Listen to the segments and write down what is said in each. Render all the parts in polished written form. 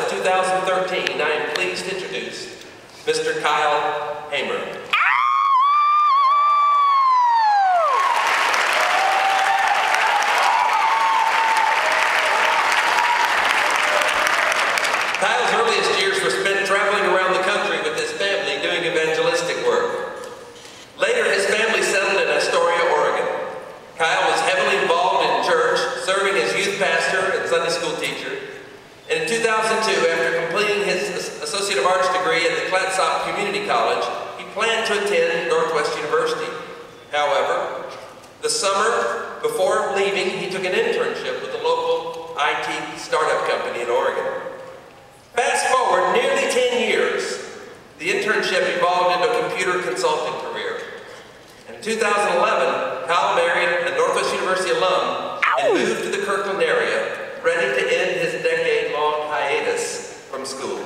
of 2013, I am pleased to introduce Mr. Kyle Hamer. Kyle's earliest years were spent traveling around the country with his family doing evangelistic work. Later, his family settled in Astoria, Oregon. Kyle was heavily involved in church, serving as youth pastor and Sunday school teacher. And in 2002, after completing his Associate of Arts degree at the Clatsop Community College, he planned to attend Northwest University. However, the summer before leaving, he took an internship with a local IT startup company in Oregon. Fast forward nearly 10 years, the internship evolved into a computer consulting career. In 2011, Kyle married a Northwest University alum and moved to the Kirkland area, ready to end his decade-long hiatus from school.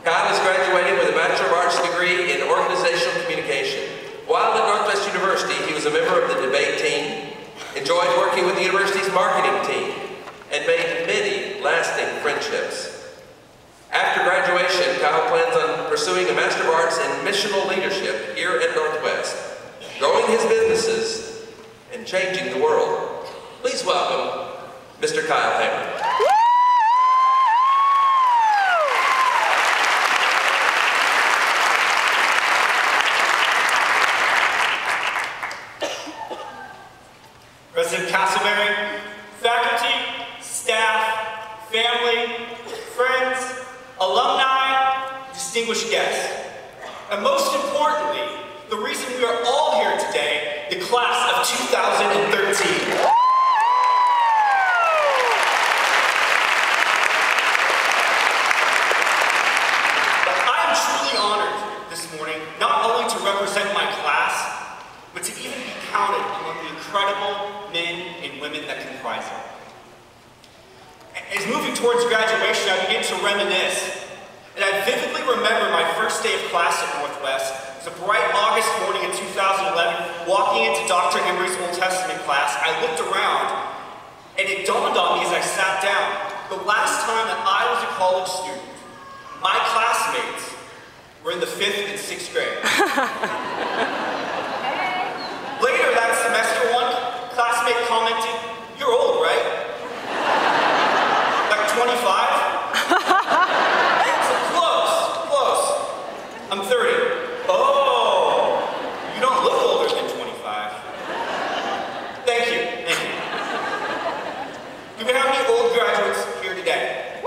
Kyle is graduating with a Bachelor of Arts degree in Organizational Communication. While at Northwest University, he was a member of the debate team, enjoyed working with the university's marketing team, and made many lasting friendships. After graduation, Kyle plans on pursuing a Master of Arts in Missional Leadership here at Northwest, growing his businesses, and changing the world. Please welcome Mr. Kyle Hamer. President Castleberry, faculty, staff, family, friends, alumni, distinguished guests, and most importantly, the reason we are all here today, the class of 2013. I am truly honored this morning, not only to represent my class, but to even be counted among the incredible men and women that comprise it. As moving towards graduation, I began to reminisce, and I vividly remember my first day of class at Northwest. It was a bright August morning in 2011, walking into Dr. Emery's Old Testament class. I looked around, and it dawned on me as I sat down, the last time that I was a college student, my classmates were in the 5th and 6th grade. Later that semester, one classmate commented, "You're old, right?" 25? So close. I'm 30. Oh, you don't look older than 25. Thank you. Do we have any old graduates here today?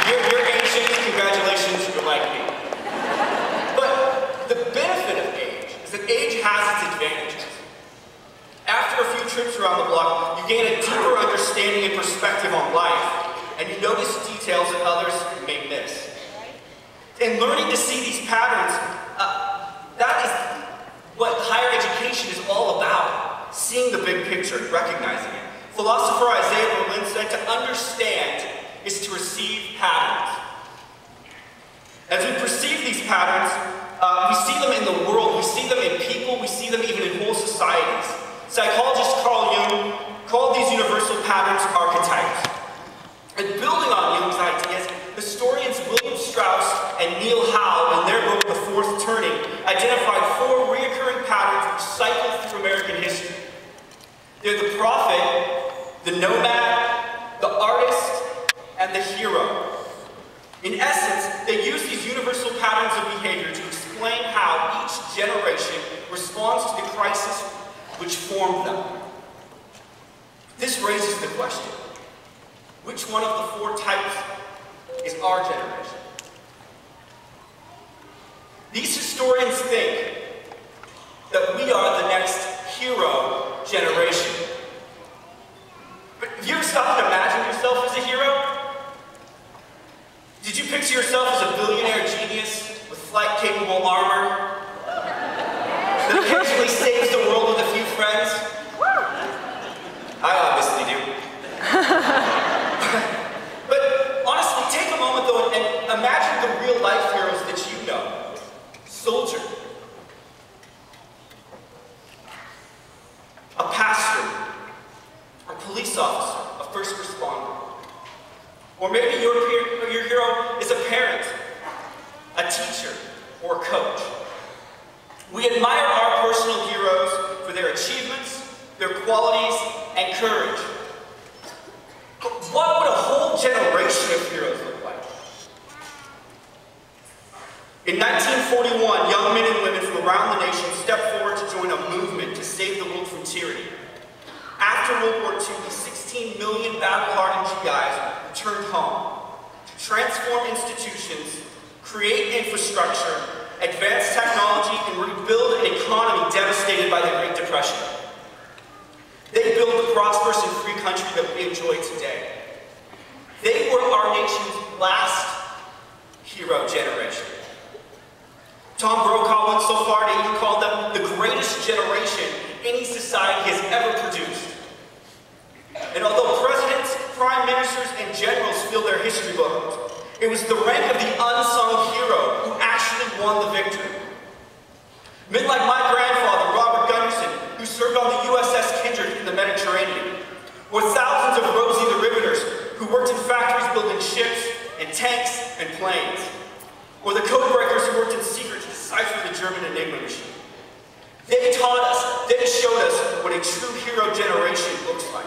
You're ancient. Congratulations, you're like me. But the benefit of age is that age has its advantages. After a few trips around the block, you gain a deeper understanding and perspective on life, and you notice details that others may miss. And learning to see these patterns, that is what higher education is all about, seeing the big picture and recognizing it. Philosopher Isaiah Berlin said, to understand is to receive patterns. As we perceive these patterns, we see them in the world, we see them in people, we see them even in whole societies. Psychologist Carl Jung called these universal patterns archetypes. And building on Jung's ideas, historians William Strauss and Neil Howe, in their book The Fourth Turning, identified 4 recurring patterns which cycle through American history. They're the prophet, the nomad, the artist, and the hero. In essence, they use these universal patterns of behavior to explain how each generation responds to the crisis which formed them. This raises the question, which one of the 4 types is our generation? These historians think that we are the next hero generation. But have you ever stopped and imagined yourself as a hero? Did you picture yourself as a billionaire genius with flight-capable armor that occasionally saves the world with a few friends? I obviously do. But honestly, take a moment though and imagine the real life heroes that you know. Soldier, a pastor, a police officer, a first responder. Or maybe your hero is a parent, a teacher, or a coach. We admire our personal heroes for their achievements, their qualities, and courage. But what would a whole generation of heroes look like? In 1941, young men and women from around the nation stepped forward to join a movement to save the world from tyranny. After World War II, the 16 million battle-hardened GIs returned home to transform institutions, create infrastructure, advance technology, and rebuild an economy devastated by the Great Depression. They built the prosperous and free country that we enjoy today. They were our nation's last hero generation. Tom Brokaw went so far to even call them the greatest generation any society has ever produced. And although presidents, prime ministers, and generals fill their history books, it was the rank of the unsung hero who actually won the victory. Men like my grandfather, Robert Gunderson, who served on the USS Kindred in the Mediterranean, or thousands of Rosie the Riveters, who worked in factories building ships and tanks and planes, or the code breakers who worked in secret to decipher the German Enigma machine. They taught us, they showed us what a true hero generation looks like.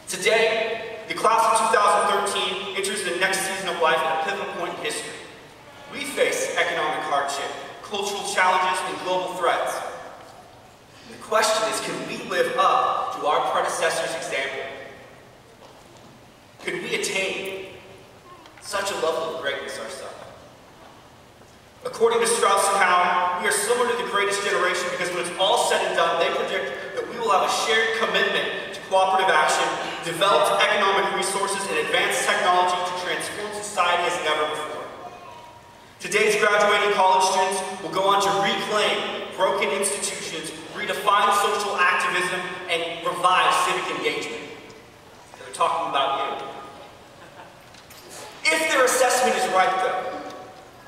Today, the class of 2013 enters the next season of life at a pivotal point in history. We face economic hardship, cultural challenges, and global threats. And the question is, can we live up to our predecessors' example? Could we attain such a level of greatness ourselves? According to Strauss and Howe, we are similar to the greatest generation because when it's all said and done, they predict that we will have a shared commitment to cooperative action, developed economic resources, and advanced technology to transform society as never before. Today's graduating college students will go on to reclaim broken institutions, redefine social activism, and revive civic engagement. They're talking about you. If their assessment is right, though,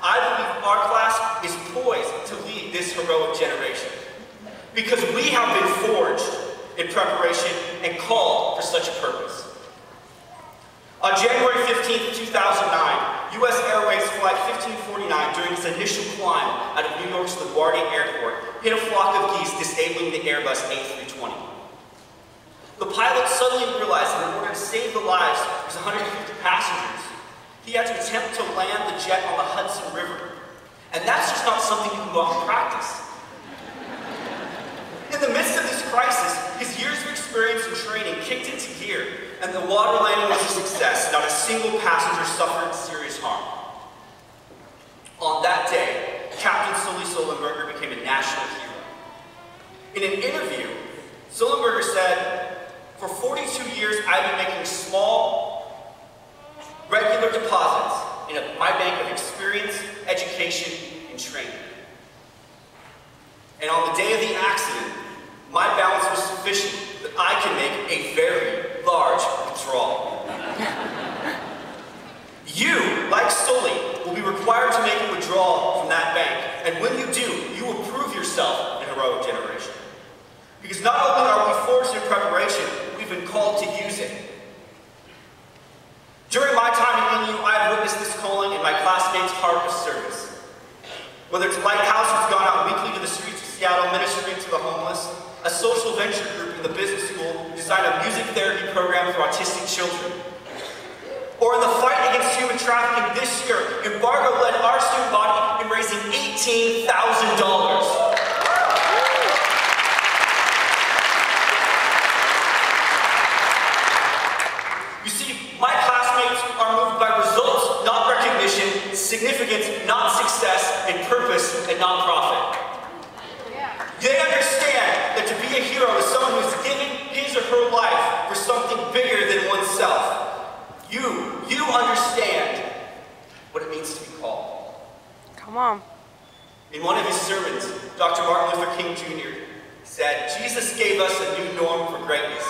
I believe our class is poised to lead this heroic generation because we have been forged in preparation and called for such a purpose. On January 15, 2009, U.S. Airways Flight 1549, during its initial climb out of New York's LaGuardia Airport, hit a flock of geese, disabling the Airbus A320. The pilot suddenly realized that in order to save the lives of his 150 passengers, he had to attempt to land the jet on the Hudson River. And that's just not something you can go out and practice. In the midst of this crisis, his years of experience and training kicked into gear, and the water landing was a success. Not a single passenger suffered serious harm. On that day, Captain Sully Sullenberger became a national hero. In an interview, Sullenberger said, "For 42 years, I've been making small, regular deposits in my bank of experience, education, and training. And on the day of the accident, my balance was sufficient that I can make a very large withdrawal." You, like Sully, will be required to make a withdrawal from that bank. And when you do, you will prove yourself a heroic generation. Because not only are we forged in preparation, we've been called to use it. During my time at NU, I have witnessed this calling in my classmates' heart of service. Whether it's Lighthouse, who's gone out weekly to the streets of Seattle ministering to the homeless, a social venture group in the business school who designed a music therapy program for autistic children, or in the fight against human trafficking this year, Embargo led our student body in raising $18,000. You see, my classmates are moved by results, not recognition, significance, not success, and purpose, and not profit. They understand that to be a hero is someone who's giving his or her life for something bigger than oneself. You understand what it means to be called. Come on. In one of his sermons, Dr. Martin Luther King Jr. said, "Jesus gave us a new norm for greatness.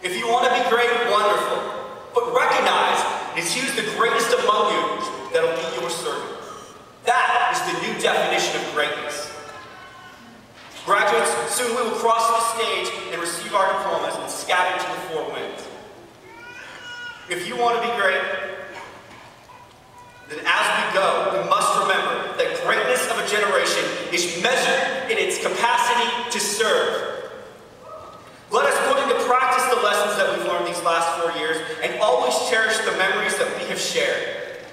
If you want to be great, wonderful. But recognize it's He who's the greatest among you that'll be your servant." That is the new definition of greatness. Graduates, soon we will cross the stage and receive our diplomas and scatter to the four winds. If you want to be great, then as we go, we must remember that greatness of a generation is measured in its capacity to serve. Let us put into practice the lessons that we've learned these last 4 years and always cherish the memories that we have shared.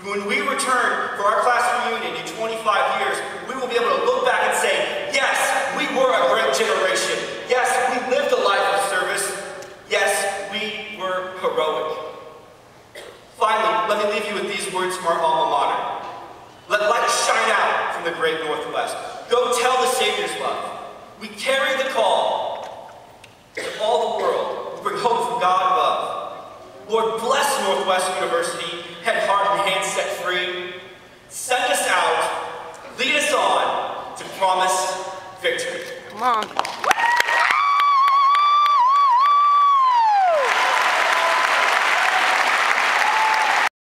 When we return for our class reunion in 25 years, we will be able to look back and say, yes, we were a great generation. Yes, we lived a life of service. Yes, we were heroic. Finally, let me leave you with these words from our alma mater. Let light shine out from the great Northwest. Go tell the Savior's love. We carry the call to all the world. We bring hope from God above. Lord, bless Northwest